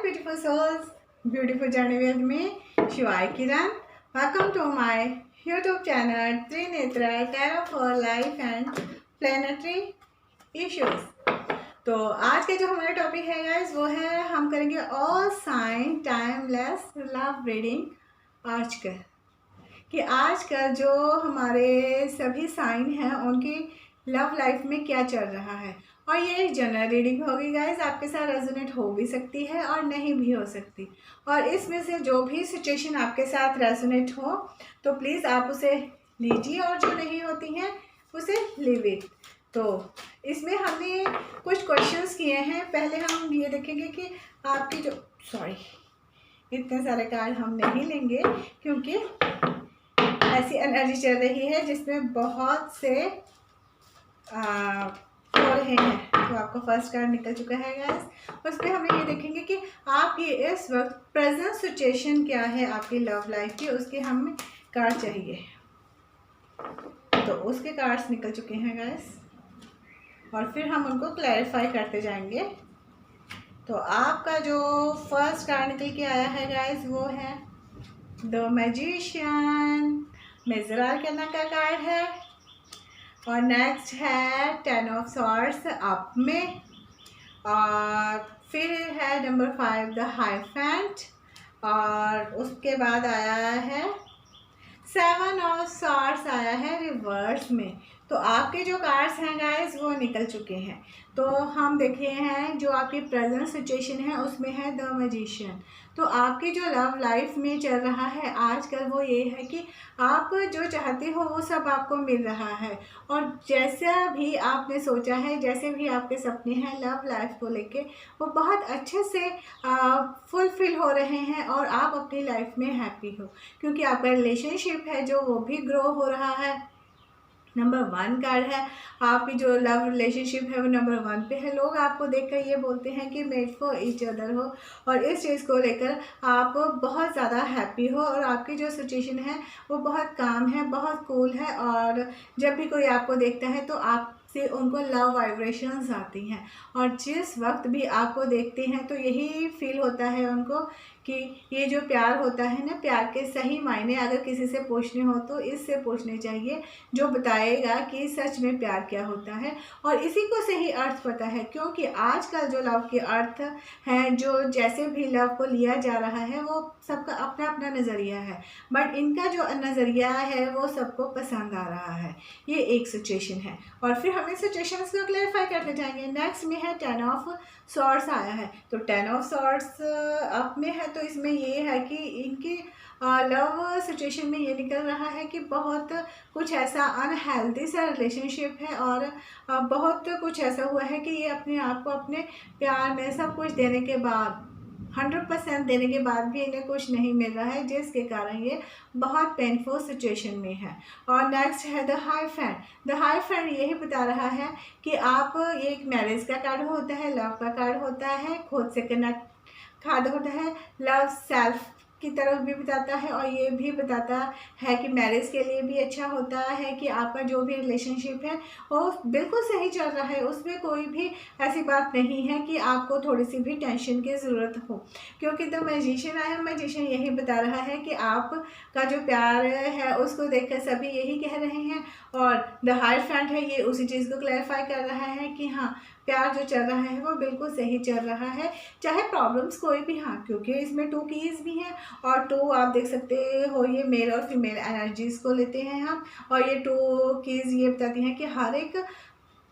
beautiful souls, beautiful journey with me, Shivai Kiran. Welcome to my YouTube channel Trinetra Tarot for Life and Planetary Issues. तो आज का जो हमारा topic है guys वो है हम करेंगे all sign timeless love reading आजकल कि आजकल जो हमारे सभी साइन हैं उनकी लव लाइफ में क्या चल रहा है। और ये एक जनरल रीडिंग होगी गाइस, आपके साथ रेजोनेट हो भी सकती है और नहीं भी हो सकती। और इसमें से जो भी सिचुएशन आपके साथ रेजोनेट हो तो प्लीज़ आप उसे लीजिए और जो नहीं होती हैं उसे लीव इट। तो इसमें हमने कुछ क्वेश्चंस किए हैं। पहले हम ये देखेंगे कि आपकी जो इतने सारे कार्ड हम नहीं लेंगे क्योंकि ऐसी एनर्जी चल रही है जिसमें बहुत से हो रहे हैं। तो आपका फर्स्ट कार्ड निकल चुका है गाइस। उस पर हम ये देखेंगे कि आपकी इस वक्त प्रेजेंट सिचुएशन क्या है आपकी लव लाइफ की, उसके हमें कार्ड चाहिए। तो उसके कार्ड्स निकल चुके हैं गाइस और फिर हम उनको क्लैरिफाई करते जाएंगे। तो आपका जो फर्स्ट कार्ड निकल के आया है गाइस वो है द मैजिशियन, मेजरल करना का कार्ड है। और नेक्स्ट है 10 ऑफ सॉर्ड्स अप में। और फिर है नंबर 5 द हाइफेंट। और उसके बाद आया है 7 ऑफ सॉर्ड्स आया है रिवर्स में। तो आपके जो कार्ड्स हैं गाइस वो निकल चुके हैं। तो हम देखे हैं जो आपकी प्रेजेंट सिचुएशन है उसमें है द मैजिशियन। तो आपकी जो लव लाइफ में चल रहा है आजकल वो ये है कि आप जो चाहते हो वो सब आपको मिल रहा है और जैसा भी आपने सोचा है, जैसे भी आपके सपने हैं लव लाइफ को लेके वो बहुत अच्छे से फुलफिल हो रहे हैं और आप अपनी लाइफ में हैप्पी हो क्योंकि आपका रिलेशनशिप है जो वो भी ग्रो हो रहा है। नंबर 1 कार्ड है, आपकी जो लव रिलेशनशिप है वो नंबर 1 पे है। लोग आपको देखकर ये बोलते हैं कि मेड फॉर ईच अदर हो और इस चीज़ को लेकर आप बहुत ज़्यादा हैप्पी हो और आपकी जो सिचुएशन है वो बहुत काम है, बहुत कूल है। और जब भी कोई आपको देखता है तो आपसे उनको लव वाइब्रेशंस आती हैं और जिस वक्त भी आपको देखते हैं तो यही फील होता है उनको कि ये जो प्यार होता है ना, प्यार के सही मायने अगर किसी से पूछने हो तो इससे पूछने चाहिए जो बताएगा कि सच में प्यार क्या होता है और इसी को सही अर्थ पता है। क्योंकि आजकल जो लव के अर्थ हैं, जो जैसे भी लव को लिया जा रहा है वो सबका अपना अपना नज़रिया है, बट इनका जो नज़रिया है वो सबको पसंद आ रहा है। ये एक सिचुएशन है और फिर हमें सिचुएशंस को क्लैरिफाई करते जाएंगे। नेक्स्ट में है 10 ऑफ सॉर्ड्स आया है। तो 10 ऑफ सॉर्ड्स अप में है तो इसमें ये है कि इनकी लव सिचुएशन में ये निकल रहा है कि बहुत कुछ ऐसा अनहेल्दी सा रिलेशनशिप है और बहुत कुछ ऐसा हुआ है कि ये अपने आप को अपने प्यार में सब कुछ देने के बाद 100% देने के बाद भी इन्हें कुछ नहीं मिल रहा है जिसके कारण ये बहुत पेनफुल सिचुएशन में है। और नेक्स्ट है द हाइफेंट। द हाइफेंट यही बता रहा है कि आप ये एक मैरिज का कार्ड होता है, लव का कार्ड होता है, खुद से कनेक्ट कार्ड होता है, लव सेल्फ की तरफ भी बताता है और ये भी बताता है कि मैरिज के लिए भी अच्छा होता है कि आपका जो भी रिलेशनशिप है वो बिल्कुल सही चल रहा है, उसमें कोई भी ऐसी बात नहीं है कि आपको थोड़ी सी भी टेंशन की ज़रूरत हो। क्योंकि द मैजिशियन आया, मैजिशियन यही बता रहा है कि आपका जो प्यार है उसको देखकर सभी यही कह रहे हैं और द हाइफेंट है ये उसी चीज़ को क्लैरिफाई कर रहा है कि हाँ प्यार जो चल रहा है वो बिल्कुल सही चल रहा है, चाहे प्रॉब्लम्स कोई भी। हाँ, क्योंकि इसमें 2 कीज़ भी हैं और 2 आप देख सकते हो ये मेल और फीमेल एनर्जीज़ को लेते हैं हम। और ये 2 कीज़ ये बताती हैं कि हर एक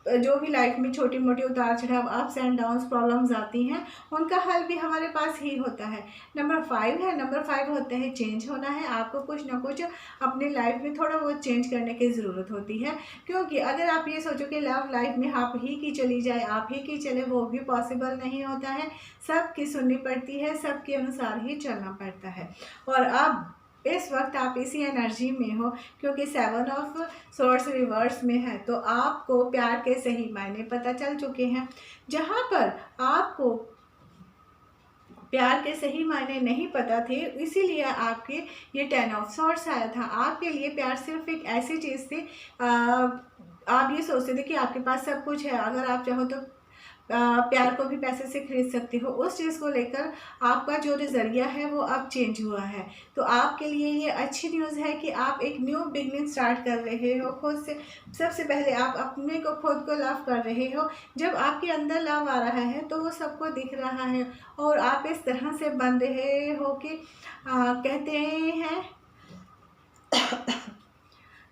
जो भी लाइफ में छोटी मोटी उतार चढ़ाव, अप्स एंड डाउन्स, प्रॉब्लम्स आती हैं उनका हल भी हमारे पास ही होता है। नंबर 5 है, नंबर 5 होता है चेंज होना है। आपको कुछ ना कुछ अपनी लाइफ में थोड़ा बहुत चेंज करने की ज़रूरत होती है क्योंकि अगर आप ये सोचो कि लव लाइफ में आप ही की चली जाए, आप ही की चले, वो भी पॉसिबल नहीं होता है। सबकी सुननी पड़ती है, सबके अनुसार ही चलना पड़ता है। और अब इस वक्त आप इसी एनर्जी में हो क्योंकि 7 ऑफ सॉर्ड्स रिवर्स में है। तो आपको प्यार के सही मायने पता चल चुके हैं। जहाँ पर आपको प्यार के सही मायने नहीं पता थे इसीलिए आपके ये 10 ऑफ सॉर्ड्स आया था। आपके लिए प्यार सिर्फ एक ऐसी चीज़ थी, आप ये सोचते थे कि आपके पास सब कुछ है, अगर आप चाहो तो प्यार को भी पैसे से खरीद सकते हो, उस चीज़ को लेकर आपका जो नज़रिया है वो अब चेंज हुआ है। तो आपके लिए ये अच्छी न्यूज़ है कि आप एक न्यू बिगनिंग स्टार्ट कर रहे हो खुद से। सबसे पहले आप अपने को खुद को लव कर रहे हो। जब आपके अंदर लव आ रहा है तो वो सबको दिख रहा है और आप इस तरह से बन रहे हो कि कहते हैं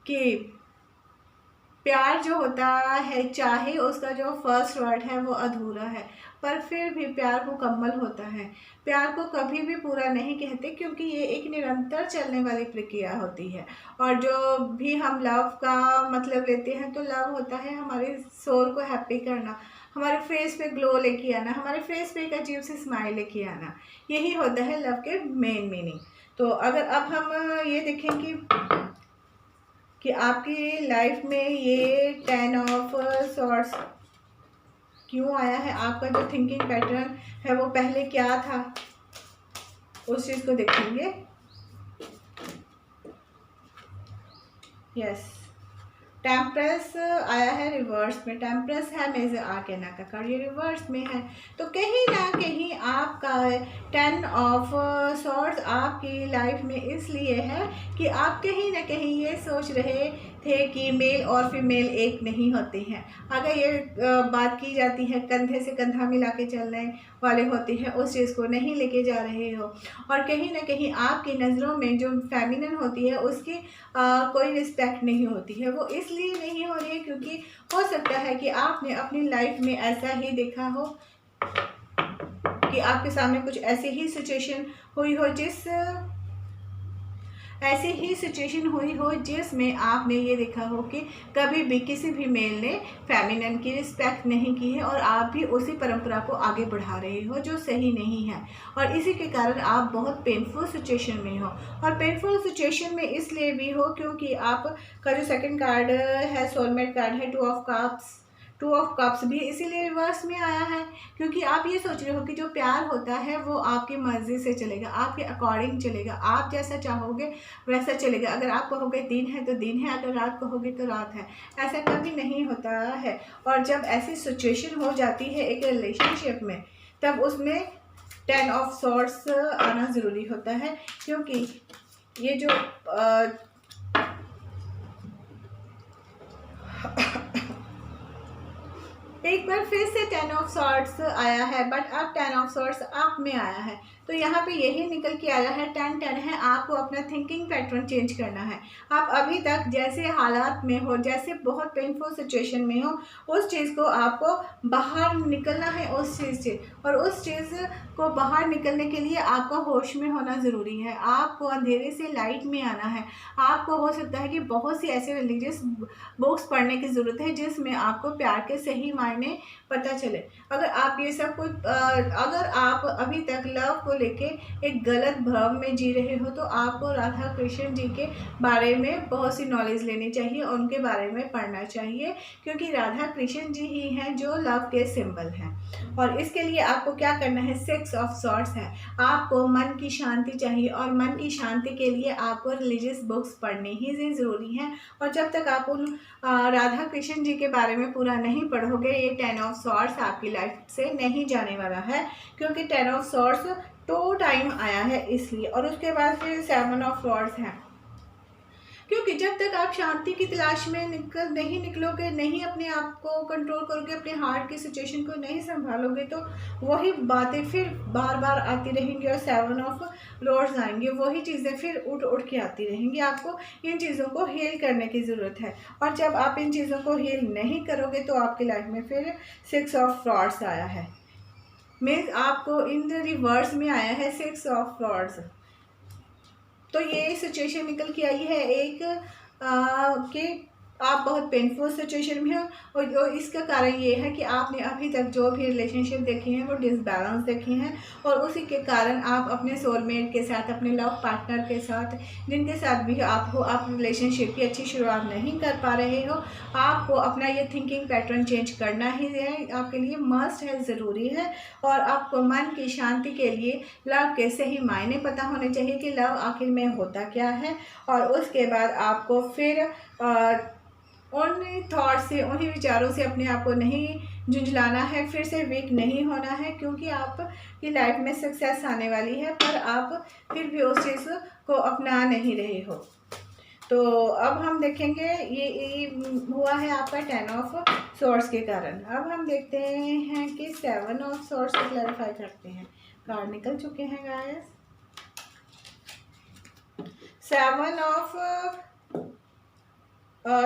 कि प्यार जो होता है, चाहे उसका जो फर्स्ट वर्ड है वो अधूरा है, पर फिर भी प्यार मुकम्मल होता है। प्यार को कभी भी पूरा नहीं कहते, क्योंकि ये एक निरंतर चलने वाली प्रक्रिया होती है। और जो भी हम लव का मतलब लेते हैं, तो लव होता है हमारे सोल को हैप्पी करना, हमारे फेस पे ग्लो लेके आना, हमारे फेस पे एक अजीब सी स्माइल लेके आना। यही होता है लव के मेन मीनिंग। तो अगर अब हम ये देखें कि आपकी लाइफ में ये 10 ऑफ सॉर्ड्स क्यों आया है, आपका जो थिंकिंग पैटर्न है वो पहले क्या था, उस चीज़ को देखेंगे। यस, टेम्परेंस आया है रिवर्स में। टेम्परेंस है मेजर आर्केना का कार्ड, ये रिवर्स में है। तो कहीं ना कहीं आपका 10 ऑफ सॉर्ड्स आपकी लाइफ में इसलिए है कि आप कहीं ना कहीं ये सोच रहे थे कि मेल और फीमेल एक नहीं होते हैं। अगर ये बात की जाती है, कंधे से कंधा मिला के चलने वाले होते हैं, उस चीज़ को नहीं लेके जा रहे हो। और कहीं ना कहीं आपकी नज़रों में जो फेमिनिन होती है उसकी कोई रिस्पेक्ट नहीं होती है। वो इसलिए नहीं हो रही है क्योंकि हो सकता है कि आपने अपनी लाइफ में ऐसा ही देखा हो कि आपके सामने कुछ ऐसी ही सिचुएशन हुई हो जिसमें आपने ये देखा हो कि कभी भी किसी भी मेल ने फेमिनिन की रिस्पेक्ट नहीं की है, और आप भी उसी परंपरा को आगे बढ़ा रहे हो जो सही नहीं है। और इसी के कारण आप बहुत पेनफुल सिचुएशन में हो। और पेनफुल सिचुएशन में इसलिए भी हो क्योंकि आप का जो सेकंड कार्ड है, सोलमेट कार्ड है, 2 ऑफ कप्स भी इसीलिए रिवर्स में आया है, क्योंकि आप ये सोच रहे हो कि जो प्यार होता है वो आपकी मर्जी से चलेगा, आपके अकॉर्डिंग चलेगा, आप जैसा चाहोगे वैसा चलेगा। अगर आप कहोगे दिन है तो दिन है, अगर रात कहोगे तो रात है। ऐसा कभी नहीं होता है। और जब ऐसी सिचुएशन हो जाती है एक रिलेशनशिप में, तब उसमें 10 ऑफ सॉर्ड्स आना ज़रूरी होता है, क्योंकि ये जो एक बार फिर से 10 ऑफ सॉर्ड्स आया है, बट अब 10 ऑफ सॉर्ड्स आप में आया है। तो यहाँ पे यही निकल के आया है 10 है, आपको अपना थिंकिंग पैटर्न चेंज करना है। आप अभी तक जैसे हालात में हो, जैसे बहुत पेनफुल सिचुएशन में हो, उस चीज़ को आपको बाहर निकलना है उस चीज़ से। और उस चीज़ को बाहर निकलने के लिए आपको होश में होना ज़रूरी है। आपको अंधेरे से लाइट में आना है। आपको हो सकता है कि बहुत सी ऐसे रिलीजियस बुक्स पढ़ने की ज़रूरत है जिसमें आपको प्यार के सही मायने पता चले। अगर आप ये सब कुछ अगर आप अभी तक लव को लेके एक गलत भ्रम में जी रहे हो, तो आपको राधा कृष्ण जी के बारे में बहुत सी नॉलेज लेनी चाहिए, उनके बारे में पढ़ना चाहिए, क्योंकि राधा कृष्ण जी ही हैं जो लव के सिंबल हैं। और इसके लिए आपको क्या करना है, 6 ऑफ सॉर्ड्स है। आपको मन की शांति चाहिए, और मन की शांति के लिए आपको रिलीजियस बुक्स पढ़नी ही ज़रूरी हैं। और जब तक आप उन राधा कृष्ण जी के बारे में पूरा नहीं पढ़ोगे, ये 10 ऑफ सॉर्ड्स आपकी लाइफ से नहीं जाने वाला है, क्योंकि 10 ऑफ सॉर्ड्स 2 टाइम आया है इसलिए। और उसके बाद फिर 7 ऑफ सॉर्ड्स है, क्योंकि जब तक आप शांति की तलाश में नहीं निकलोगे, नहीं अपने आप को कंट्रोल करोगे, अपने हार्ट की सिचुएशन को नहीं संभालोगे, तो वही बातें फिर बार बार आती रहेंगी और 7 ऑफ रोड्स आएंगे, वही चीज़ें फिर उठ के आती रहेंगी। आपको इन चीज़ों को हील करने की ज़रूरत है। और जब आप इन चीज़ों को हील नहीं करोगे, तो आपकी लाइफ में फिर 6 ऑफ फ्रॉड्स आया है। मीन्स आपको इन रिवर्स में आया है 6 ऑफ फ्रॉड्स। तो ये सिचुएशन निकल के आई है एक कि आप बहुत पेनफुल सिचुएशन में हो, और इसका कारण ये है कि आपने अभी तक जो भी रिलेशनशिप देखी हैं वो डिसबैलेंस देखी हैं, और उसी के कारण आप अपने सोलमेट के साथ, अपने लव पार्टनर के साथ, जिनके साथ भी आप रिलेशनशिप की अच्छी शुरुआत नहीं कर पा रहे हो। आपको अपना ये थिंकिंग पैटर्न चेंज करना ही है, आपके लिए मस्ट है, ज़रूरी है। और आपको मन की शांति के लिए लव के सही मायने पता होने चाहिए कि लव आखिर में होता क्या है। और उसके बाद आपको फिर उन थॉट से, उन्हीं विचारों से अपने आप को नहीं झुंझलाना है, फिर से वीक नहीं होना है, क्योंकि आपकी लाइफ में सक्सेस आने वाली है, पर आप फिर भी उस चीज़ को अपना नहीं रहे हो। तो अब हम देखेंगे ये हुआ है आपका 10 ऑफ सॉर्ड्स के कारण। अब हम देखते हैं कि 7 ऑफ सॉर्ड्स को क्लैरिफाई करते हैं। कार्ड निकल चुके हैं गाइस। 7 ऑफ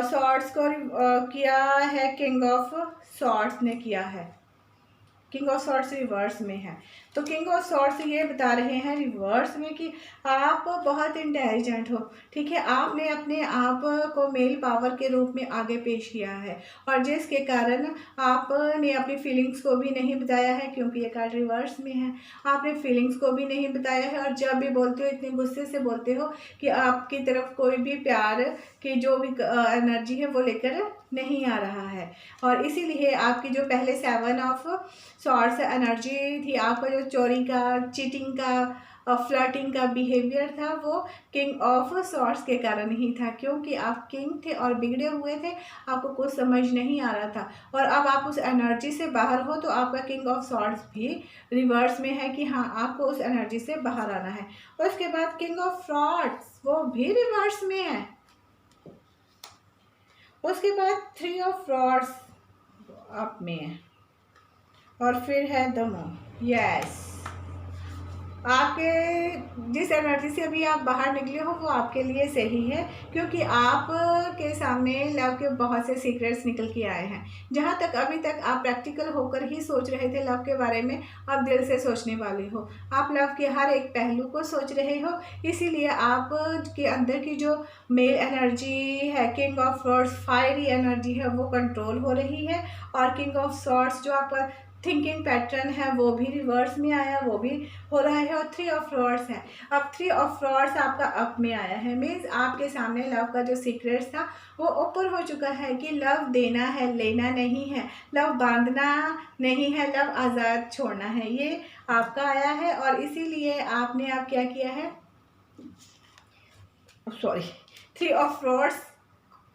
सॉर्ड्स को किया है किंग ऑफ सॉर्ड्स ने किया है। किंग ऑफ सॉर्ड्स रिवर्स में है, तो किंग ऑफ सॉर्ड्स ये बता रहे हैं रिवर्स में कि आप बहुत इंटेलिजेंट हो, ठीक है। आपने अपने आप को मेल पावर के रूप में आगे पेश किया है, और जिसके कारण आपने अपनी फीलिंग्स को भी नहीं बताया है, क्योंकि ये कार्ड रिवर्स में है। आपने फीलिंग्स को भी नहीं बताया है, और जब भी बोलते हो इतने गुस्से से बोलते हो कि आपकी तरफ कोई भी प्यार की जो भी एनर्जी है वो लेकर नहीं आ रहा है। और इसीलिए आपकी जो पहले 7 ऑफ सॉर्ड्स एनर्जी थी, आपका जो चोरी का, चीटिंग का, फ्लर्टिंग का बिहेवियर था, वो किंग ऑफ सॉर्ड्स के कारण ही था, क्योंकि आप किंग थे और बिगड़े हुए थे, आपको कुछ समझ नहीं आ रहा था। और अब आप उस एनर्जी से बाहर हो, तो आपका किंग ऑफ सॉर्ड्स भी रिवर्स में है कि हाँ आपको उस एनर्जी से बाहर आना है। और उसके बाद किंग ऑफ फ्रॉड्स वो भी रिवर्स में है। उसके बाद 3 ऑफ फ्रॉड्स अप में है, और फिर है द मून। यस, आपके जिस एनर्जी से अभी आप बाहर निकले हो वो आपके लिए सही है, क्योंकि आप के सामने लव के बहुत से सीक्रेट्स निकल के आए हैं। जहाँ तक अभी तक आप प्रैक्टिकल होकर ही सोच रहे थे लव के बारे में, अब दिल से सोचने वाले हो। आप लव के हर एक पहलू को सोच रहे हो, इसीलिए आप के अंदर की जो मेल एनर्जी है, king of swords fiery energy है, वो कंट्रोल हो रही है। और किंग ऑफ सॉर्ड्स जो आपका थिंकिंग पैटर्न है वो भी रिवर्स में आया, वो भी हो रहा है। और 3 ऑफ फ्रॉड्स है। अब 3 ऑफ फ्रॉड्स आपका अप में आया है, मीन्स आपके सामने लव का जो सीक्रेट्स था वो ओपन हो चुका है कि लव देना है, लेना नहीं है, लव बांधना नहीं है, लव आज़ाद छोड़ना है, ये आपका आया है। और इसीलिए आपने अब क्या किया है, 3 ऑफ फ्रॉड्स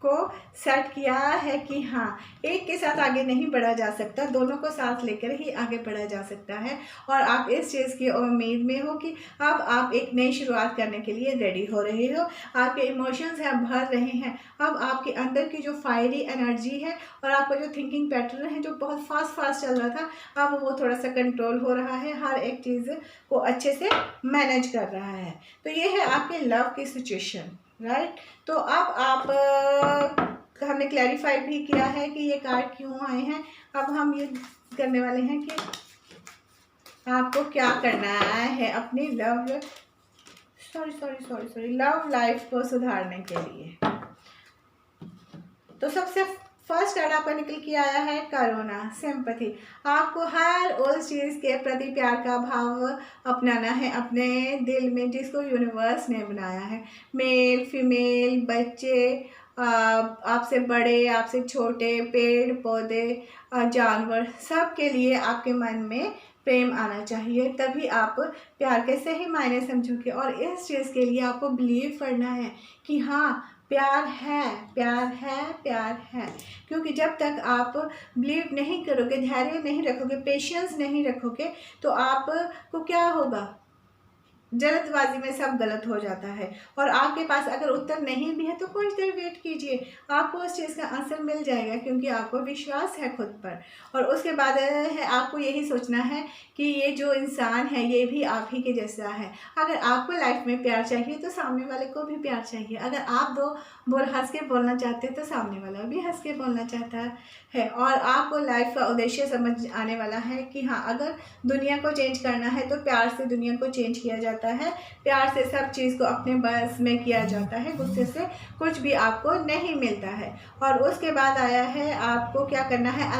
को सेट किया है कि हाँ एक के साथ आगे नहीं बढ़ा जा सकता, दोनों को साथ लेकर ही आगे बढ़ा जा सकता है। और आप इस चीज़ की उम्मीद में हो कि अब आप एक नई शुरुआत करने के लिए रेडी हो रहे हो। आपके इमोशंस हैं भर रहे हैं। अब आपके अंदर की जो फायरी एनर्जी है और आपका जो थिंकिंग पैटर्न है जो बहुत फास्ट चल रहा था, अब वो थोड़ा सा कंट्रोल हो रहा है, हर एक चीज़ को अच्छे से मैनेज कर रहा है। तो ये है आपके लव की सिचुएशन, राइट। तो अब आप हमने क्लैरिफाई भी किया है कि ये कार्ड क्यों आए हैं। अब हम ये करने वाले हैं कि आपको क्या करना है अपनी लव लव लाइफ को सुधारने के लिए। तो सबसे फर्स्ट कार्ड आपका निकल के आया है करुणा, सिंपैथी। आपको हर उस चीज़ के प्रति प्यार का भाव अपनाना है अपने दिल में जिसको यूनिवर्स ने बनाया है। मेल फीमेल, बच्चे, आपसे बड़े, आपसे छोटे, पेड़ पौधे, जानवर, सब के लिए आपके मन में प्रेम आना चाहिए, तभी आप प्यार के सही मायने समझोगे। और इस चीज़ के लिए आपको बिलीव करना है कि हाँ प्यार है, प्यार है, प्यार है। क्योंकि जब तक आप बिलीव नहीं करोगे, धैर्य नहीं रखोगे, पेशेंस नहीं रखोगे, तो आपको क्या होगा, जल्दबाजी में सब गलत हो जाता है। और आपके पास अगर उत्तर नहीं भी है तो कुछ देर वेट कीजिए, आपको उस चीज़ का आंसर मिल जाएगा, क्योंकि आपको विश्वास है खुद पर। और उसके बाद है आपको यही सोचना है कि ये जो इंसान है ये भी आप ही के जैसा है। अगर आपको लाइफ में प्यार चाहिए तो सामने वाले को भी प्यार चाहिए। अगर आप दो हंस के बोलना चाहते हैं तो सामने वाला भी हंस के बोलना चाहता है। और आपको लाइफ का उद्देश्य समझ आने वाला है कि हाँ अगर दुनिया को चेंज करना है तो प्यार से दुनिया को चेंज किया जाता है, प्यार से सब चीज़ को अपने बस में किया जाता है, गुस्से से कुछ भी आपको नहीं मिलता है। और उसके बाद आया है आपको क्या करना है,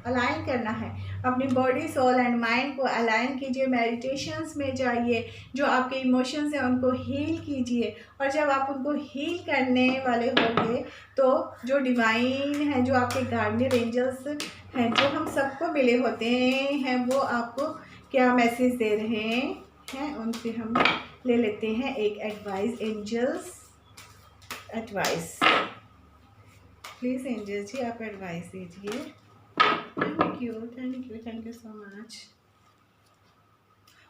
अलाइन करना है अपनी बॉडी, सोल एंड माइंड को अलाइन कीजिए। मेडिटेशंस में जाइए, जो आपके इमोशंस हैं उनको हील कीजिए। और जब आप उनको हील करने वाले होंगे तो जो डिवाइन है, जो आपके गार्डियन एंजल्स हैं, जो हम सबको मिले होते हैं, वो आपको क्या मैसेज दे रहे हैं उनसे हम ले लेते हैं एक advice. Angels advice, please angels ji आप एडवाइस दीजिए। Thank you so much.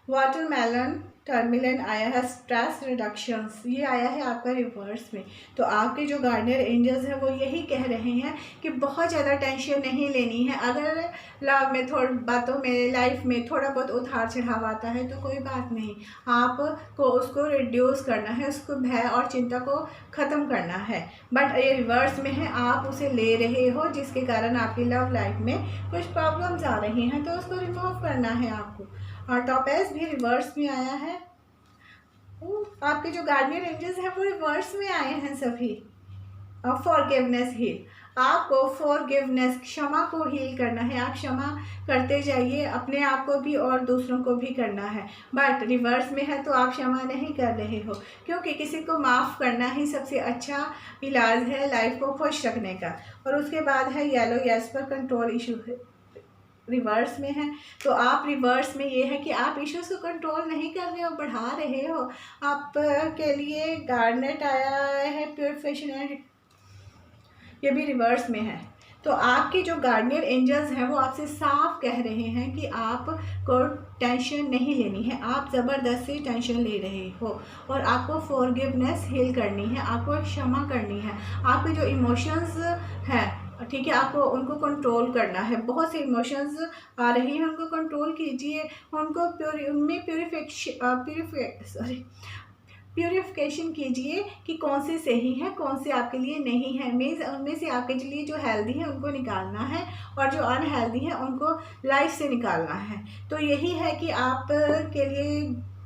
Watermelon टर्मिलन आया है स्ट्रेस रिडक्शंस, ये आया है आपका रिवर्स में। तो आपके जो गार्डियन एंजल्स हैं वो यही कह रहे हैं कि बहुत ज़्यादा टेंशन नहीं लेनी है। अगर लव में थोड़ी बातों में लाइफ में थोड़ा बहुत उतार चढ़ाव आता है तो कोई बात नहीं, आपको उसको रिड्यूस करना है, उसको भय और चिंता को ख़त्म करना है। बट ये रिवर्स में है, आप उसे ले रहे हो जिसके कारण आपकी लव लाइफ में कुछ प्रॉब्लम्स आ रही हैं, तो उसको रिमूव करना है आपको। और टॉपेज भी रिवर्स में आया है। आपके जो गार्डियन एंजल्स हैं वो रिवर्स में आए हैं सभी। और फॉरगिवनेस हील, आपको फॉरगिवनेस क्षमा को हील करना है। आप क्षमा करते जाइए, अपने आप को भी और दूसरों को भी करना है। बट रिवर्स में है तो आप क्षमा नहीं कर रहे हो, क्योंकि किसी को माफ़ करना ही सबसे अच्छा इलाज है लाइफ को खुश रखने का। और उसके बाद है येलो यस पर कंट्रोल इशू है, रिवर्स में है। तो आप रिवर्स में ये है कि आप इश्यूज को कंट्रोल नहीं कर रहे हो, बढ़ा रहे हो। आप के लिए गार्नेट आया है प्योरिफिकेशन एंड, ये भी रिवर्स में है। तो आपके जो गार्डियन एंजल्स हैं वो आपसे साफ कह रहे हैं कि आपको टेंशन नहीं लेनी है, आप ज़बरदस्ती टेंशन ले रहे हो। और आपको फॉरगिवनेस हील करनी है, आपको क्षमा करनी है। आपके जो इमोशंस हैं, ठीक है, आपको उनको कंट्रोल करना है। बहुत से इमोशंस आ रही हैं, उनको कंट्रोल कीजिए, उनको उनमें प्योरिफिकेशन कीजिए कि कौन से सही है, कौन से आपके लिए नहीं है। मीन्स उनमें से आपके लिए जो हेल्दी है उनको निकालना है और जो अनहेल्दी है उनको लाइफ से निकालना है। तो यही है कि आप के लिए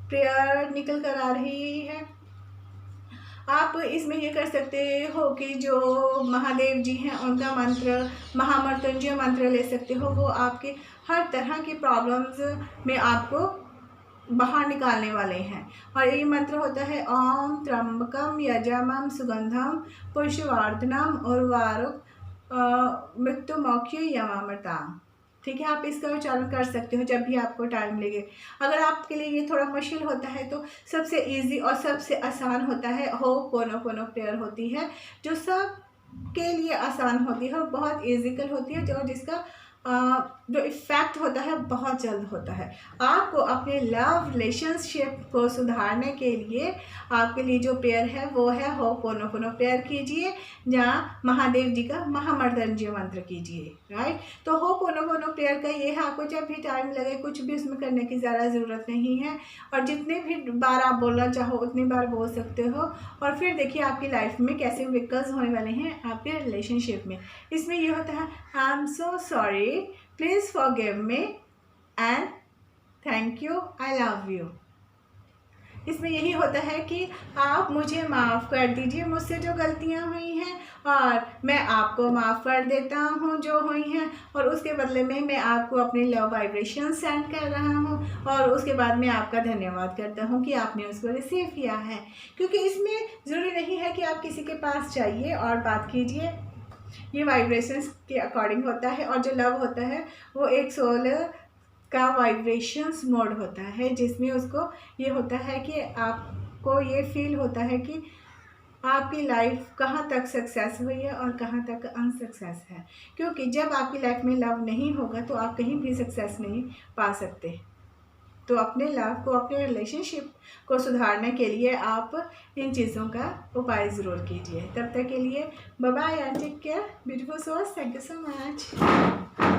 प्रेयर निकल कर आ रही है। आप इसमें ये कर सकते हो कि जो महादेव जी हैं उनका मंत्र, महामृत्युंजय मंत्र ले सकते हो। वो आपके हर तरह की प्रॉब्लम्स में आपको बाहर निकालने वाले हैं। और ये मंत्र होता है ओम त्र्यंबकम यजामम सुगंधम पुष्पवर्धनम उर्वारुक मृत्युमोक्ष यमामृताम। ठीक है, आप इसका उच्चारण कर सकते हो जब भी आपको टाइम लगे। अगर आपके लिए ये थोड़ा मुश्किल होता है तो सबसे इजी और सबसे आसान होता है होपोनोपोनो प्रेयर होती है, जो सब के लिए आसान होती है और बहुत इजिकल होती है, जो जिसका जो इफ़ेक्ट होता है बहुत जल्द होता है। आपको अपने लव रिलेशनशिप को सुधारने के लिए आपके लिए जो प्रेयर है वो है होपोनोपोनो प्रेयर कीजिए, जहाँ महादेव जी का महामृत्युंजय मंत्र कीजिए। राइट, तो होपोनोपोनो प्रेयर का ये है, आपको जब भी टाइम लगे कुछ भी उसमें करने की ज़्यादा ज़रूरत नहीं है, और जितने भी बार आप बोलना चाहो उतनी बार बोल सकते हो। और फिर देखिए आपकी लाइफ में कैसे विकल्प होने वाले हैं आपके रिलेशनशिप में। इसमें ये होता है I am so sorry, please forgive me and thank you, I love you. इसमें यही होता है कि आप मुझे माफ़ कर दीजिए मुझसे जो गलतियां हुई हैं, और मैं आपको माफ़ कर देता हूं जो हुई हैं, और उसके बदले में मैं आपको अपनी लव वाइब्रेशन सेंड कर रहा हूं, और उसके बाद मैं आपका धन्यवाद करता हूं कि आपने उसको रिसीव किया है। क्योंकि इसमें ज़रूरी नहीं है कि आप किसी के पास जाइए और बात कीजिए, ये वाइब्रेशंस के अकॉर्डिंग होता है। और जो लव होता है वो एक सोल का वाइब्रेशंस मोड होता है, जिसमें उसको ये होता है कि आपको ये फील होता है कि आपकी लाइफ कहाँ तक सक्सेस हुई है और कहाँ तक अनसक्सेस है। क्योंकि जब आपकी लाइफ में लव नहीं होगा तो आप कहीं भी सक्सेस नहीं पा सकते। तो अपने लव को, अपने रिलेशनशिप को सुधारने के लिए आप इन चीज़ों का उपाय ज़रूर कीजिए। तब तक के लिए bye bye and take care beautiful souls, thank you so much.